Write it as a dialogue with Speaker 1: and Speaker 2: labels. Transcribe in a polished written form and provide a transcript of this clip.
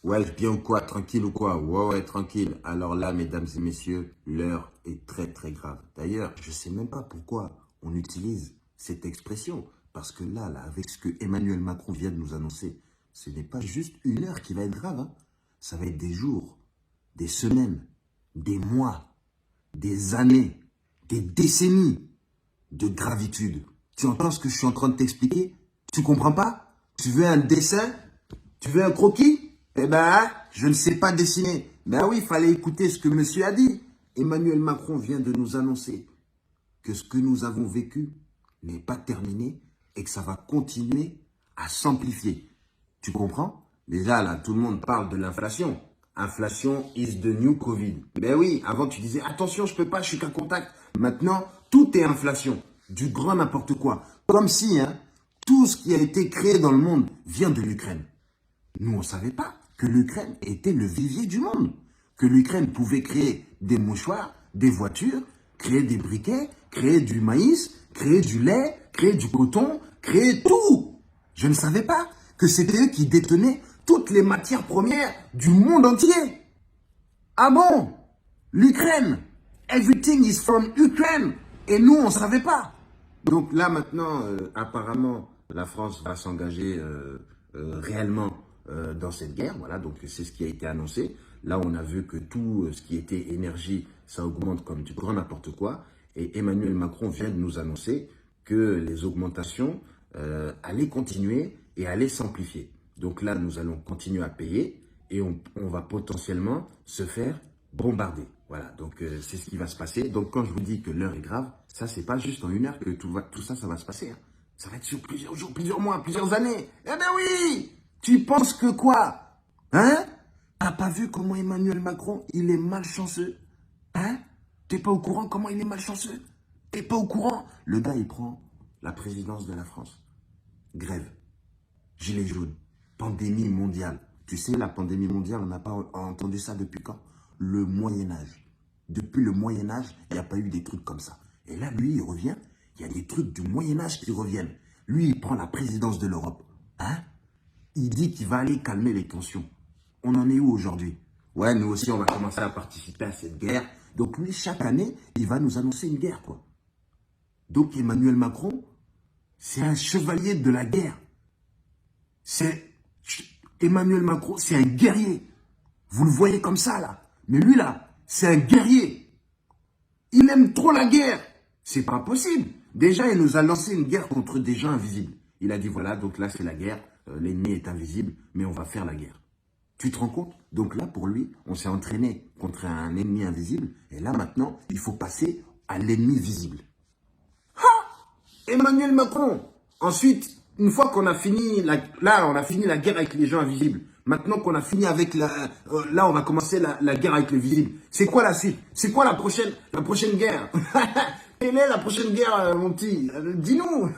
Speaker 1: Ouais, bien ou quoi? Tranquille ou quoi? Ouais, ouais, tranquille. Alors là, mesdames et messieurs, l'heure est très, très grave. D'ailleurs, je ne sais même pas pourquoi on utilise cette expression. Parce que là, avec ce que Emmanuel Macron vient de nous annoncer, ce n'est pas juste une heure qui va être grave, hein. Ça va être des jours, des semaines, des mois, des années, des décennies de gravitude. Tu entends ce que je suis en train de t'expliquer? Tu comprends pas? Tu veux un dessin? Tu veux un croquis? Eh ben, je ne sais pas dessiner. Ben oui, il fallait écouter ce que monsieur a dit. Emmanuel Macron vient de nous annoncer que ce que nous avons vécu n'est pas terminé et que ça va continuer à s'amplifier. Tu comprends? Déjà, là, tout le monde parle de l'inflation. Inflation is the new Covid. Ben oui, avant tu disais, attention, je peux pas, je suis qu'un contact. Maintenant, tout est inflation. Du grand n'importe quoi. Comme si, tout ce qui a été créé dans le monde vient de l'Ukraine. Nous, on ne savait pas que l'Ukraine était le vivier du monde. Que l'Ukraine pouvait créer des mouchoirs, des voitures, créer des briquets, créer du maïs, créer du lait, créer du coton, créer tout. Je ne savais pas que c'était eux qui détenaient toutes les matières premières du monde entier. Ah bon? L'Ukraine. Everything is from Ukraine. Et nous, on ne savait pas. Donc là, maintenant, apparemment, la France va s'engager réellement dans cette guerre. Voilà, donc c'est ce qui a été annoncé. Là, on a vu que tout ce qui était énergie, ça augmente comme du grand n'importe quoi. Et Emmanuel Macron vient de nous annoncer que les augmentations allaient continuer et allaient s'amplifier. Donc là, nous allons continuer à payer et on va potentiellement se faire bombarder. Voilà, donc c'est ce qui va se passer. Donc quand je vous dis que l'heure est grave, ça c'est pas juste en une heure que tout ça va se passer. Hein. Ça va être sur plusieurs jours, plusieurs mois, plusieurs années. Eh ben oui! Tu penses que quoi? Hein? T'as pas vu comment Emmanuel Macron, il est malchanceux? Hein? T'es pas au courant comment il est malchanceux? T'es pas au courant? Le gars, il prend la présidence de la France. Grève. Gilets jaunes. Pandémie mondiale. Tu sais, la pandémie mondiale, on n'a pas entendu ça depuis quand? Le Moyen-Âge. Depuis le Moyen-Âge, il n'y a pas eu des trucs comme ça. Et là, lui, il revient. Il y a des trucs du Moyen-Âge qui reviennent. Lui, il prend la présidence de l'Europe. Hein? Il dit qu'il va aller calmer les tensions. On en est où aujourd'hui? Ouais, nous aussi, on va commencer à participer à cette guerre. Donc lui, chaque année, il va nous annoncer une guerre, quoi. Donc Emmanuel Macron, c'est un chevalier de la guerre. Emmanuel Macron, c'est un guerrier. Vous le voyez comme ça, là. Mais lui, là, c'est un guerrier. Il aime trop la guerre. C'est pas possible. Déjà, il nous a lancé une guerre contre des gens invisibles. Il a dit, voilà, donc là, c'est la guerre. L'ennemi est invisible, mais on va faire la guerre. Tu te rends compte? Donc là, pour lui, on s'est entraîné contre un ennemi invisible. Et là, maintenant, il faut passer à l'ennemi visible. Emmanuel Macron. Ensuite, une fois qu'on a fini, on a fini la guerre avec les gens invisibles. Maintenant qu'on a fini avec là, on va commencer la guerre avec les visibles. C'est quoi la suite? C'est quoi la prochaine guerre? Quelle est la prochaine guerre, mon petit? Dis-nous.